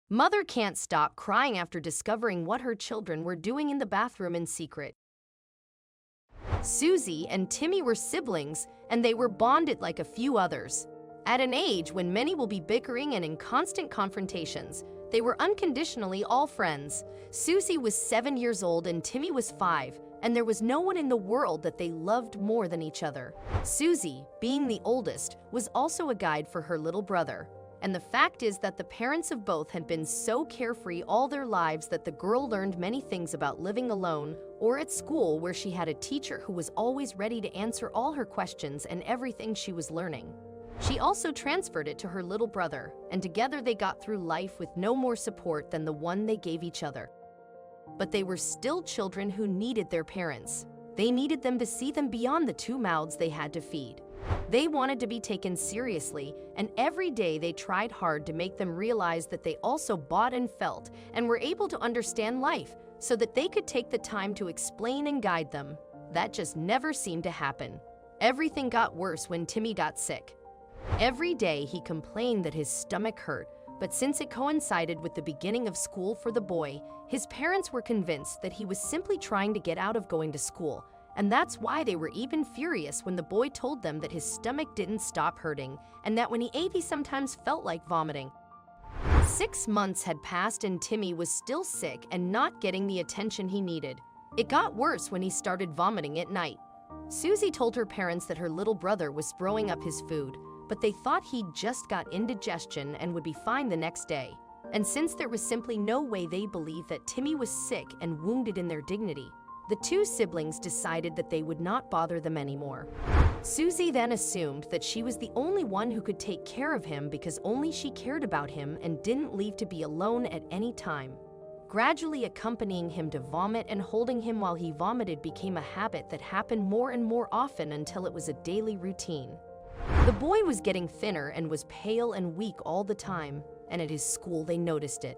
Mother can't stop crying after discovering what her children were doing in the bathroom in secret. Susie and Timmy were siblings, and they were bonded like a few others. At an age when many will be bickering and in constant confrontations, they were unconditionally all friends. Susie was 7 years old and Timmy was 5, and there was no one in the world that they loved more than each other. Susie, being the oldest, was also a guide for her little brother. And the fact is that the parents of both had been so carefree all their lives that the girl learned many things about living alone or at school, where she had a teacher who was always ready to answer all her questions and everything she was learning. She also transferred it to her little brother, and together they got through life with no more support than the one they gave each other. But they were still children who needed their parents. They needed them to see them beyond the 2 mouths they had to feed. They wanted to be taken seriously, and every day they tried hard to make them realize that they also bought and felt and were able to understand life so that they could take the time to explain and guide them. That just never seemed to happen. Everything got worse when Timmy got sick. Every day he complained that his stomach hurt, but since it coincided with the beginning of school for the boy, his parents were convinced that he was simply trying to get out of going to school. And that's why they were even furious when the boy told them that his stomach didn't stop hurting and that when he ate he sometimes felt like vomiting. 6 months had passed and Timmy was still sick and not getting the attention he needed. It got worse when he started vomiting at night. Susie told her parents that her little brother was throwing up his food, but they thought he'd just got indigestion and would be fine the next day. And since there was simply no way they believed that Timmy was sick and wounded in their dignity, the 2 siblings decided that they would not bother them anymore. Susie then assumed that she was the only one who could take care of him because only she cared about him and didn't leave to be alone at any time. Gradually accompanying him to vomit and holding him while he vomited became a habit that happened more and more often until it was a daily routine. The boy was getting thinner and was pale and weak all the time, and at his school they noticed it.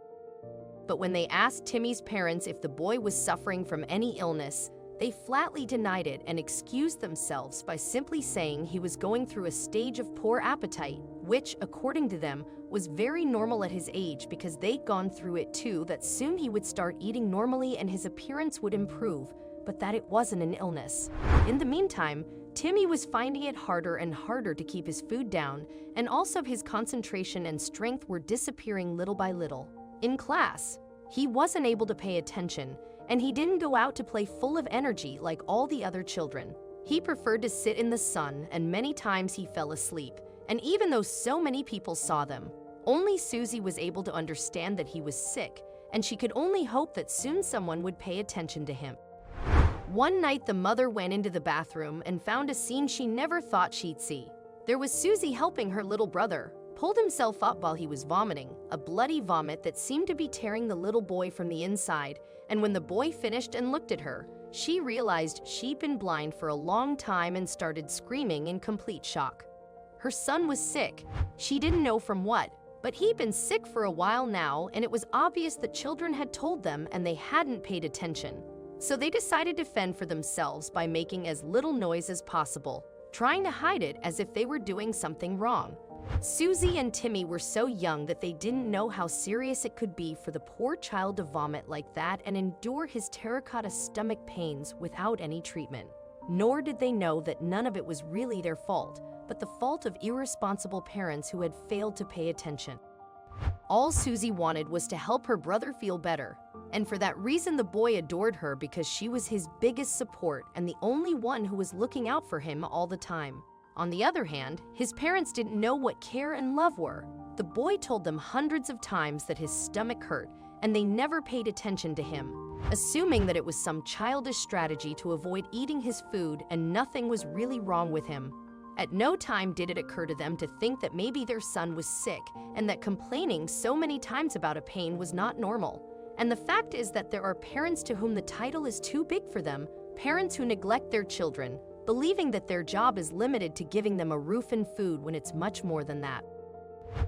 But when they asked Timmy's parents if the boy was suffering from any illness, they flatly denied it and excused themselves by simply saying he was going through a stage of poor appetite, which, according to them, was very normal at his age because they'd gone through it too, that soon he would start eating normally and his appearance would improve, but that it wasn't an illness. In the meantime, Timmy was finding it harder and harder to keep his food down, and also his concentration and strength were disappearing little by little. In class, he wasn't able to pay attention, and he didn't go out to play full of energy like all the other children. He preferred to sit in the sun, and many times he fell asleep. And even though so many people saw them, only Susie was able to understand that he was sick, and she could only hope that soon someone would pay attention to him. One night, the mother went into the bathroom and found a scene she never thought she'd see. There was Susie helping her little brother, pulled himself up while he was vomiting, a bloody vomit that seemed to be tearing the little boy from the inside, and when the boy finished and looked at her, she realized she'd been blind for a long time and started screaming in complete shock. Her son was sick. She didn't know from what, but he'd been sick for a while now, and it was obvious that children had told them and they hadn't paid attention. So they decided to fend for themselves by making as little noise as possible, trying to hide it as if they were doing something wrong. Susie and Timmy were so young that they didn't know how serious it could be for the poor child to vomit like that and endure his terracotta stomach pains without any treatment. Nor did they know that none of it was really their fault, but the fault of irresponsible parents who had failed to pay attention. All Susie wanted was to help her brother feel better, and for that reason the boy adored her because she was his biggest support and the only one who was looking out for him all the time. On the other hand, his parents didn't know what care and love were. The boy told them hundreds of times that his stomach hurt, and they never paid attention to him, assuming that it was some childish strategy to avoid eating his food and nothing was really wrong with him. At no time did it occur to them to think that maybe their son was sick and that complaining so many times about a pain was not normal. And the fact is that there are parents to whom the title is too big for them, parents who neglect their children, believing that their job is limited to giving them a roof and food when it's much more than that.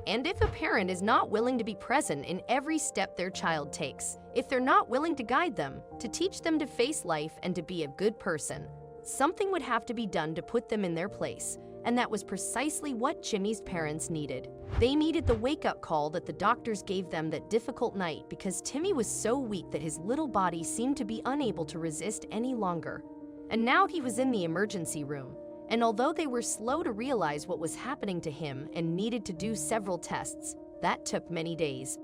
And if a parent is not willing to be present in every step their child takes, if they're not willing to guide them, to teach them to face life and to be a good person, something would have to be done to put them in their place. and that was precisely what Jimmy's parents needed. They needed the wake-up call that the doctors gave them that difficult night because Timmy was so weak that his little body seemed to be unable to resist any longer. And now he was in the emergency room. And although they were slow to realize what was happening to him and needed to do several tests, that took many days.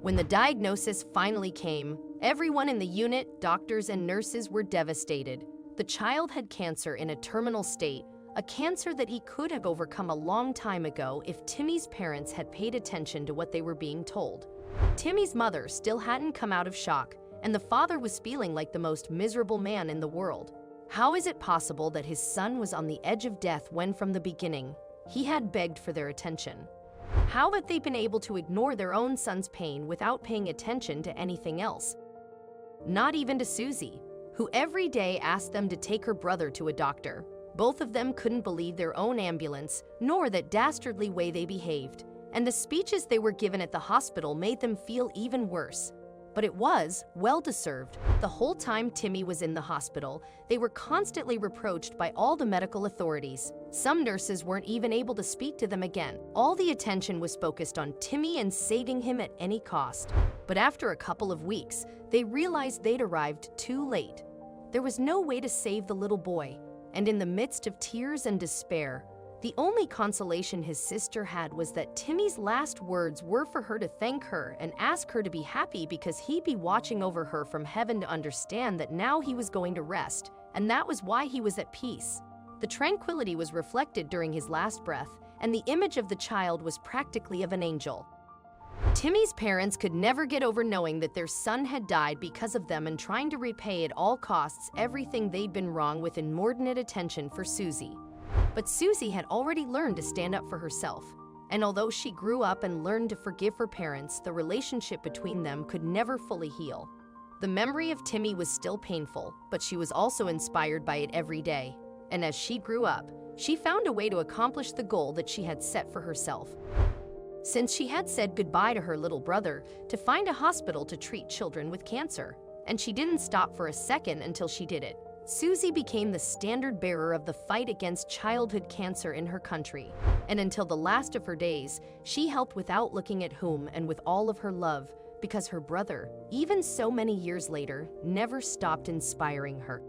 When the diagnosis finally came, everyone in the unit, doctors and nurses, were devastated. The child had cancer in a terminal state, a cancer that he could have overcome a long time ago if Timmy's parents had paid attention to what they were being told. Timmy's mother still hadn't come out of shock, and the father was feeling like the most miserable man in the world. How is it possible that his son was on the edge of death when from the beginning he had begged for their attention? How had they been able to ignore their own son's pain without paying attention to anything else? Not even to Susie, who every day asked them to take her brother to a doctor. Both of them couldn't believe their own ambulance, nor that dastardly way they behaved, and the speeches they were given at the hospital made them feel even worse. But it was well-deserved. The whole time Timmy was in the hospital, they were constantly reproached by all the medical authorities. Some nurses weren't even able to speak to them again. All the attention was focused on Timmy and saving him at any cost. But after a couple of weeks, they realized they'd arrived too late. There was no way to save the little boy, and in the midst of tears and despair, the only consolation his sister had was that Timmy's last words were for her to thank her and ask her to be happy because he'd be watching over her from heaven to understand that now he was going to rest, and that was why he was at peace. The tranquility was reflected during his last breath, and the image of the child was practically of an angel. Timmy's parents could never get over knowing that their son had died because of them and trying to repay at all costs everything they'd been wrong with inordinate attention for Susie. But Susie had already learned to stand up for herself, and although she grew up and learned to forgive her parents, the relationship between them could never fully heal. The memory of Timmy was still painful, but she was also inspired by it every day. And as she grew up, she found a way to accomplish the goal that she had set for herself. Since she had said goodbye to her little brother to find a hospital to treat children with cancer, and she didn't stop for a second until she did it, Susie became the standard bearer of the fight against childhood cancer in her country. And until the last of her days, she helped without looking at whom and with all of her love, because her brother, even so many years later, never stopped inspiring her.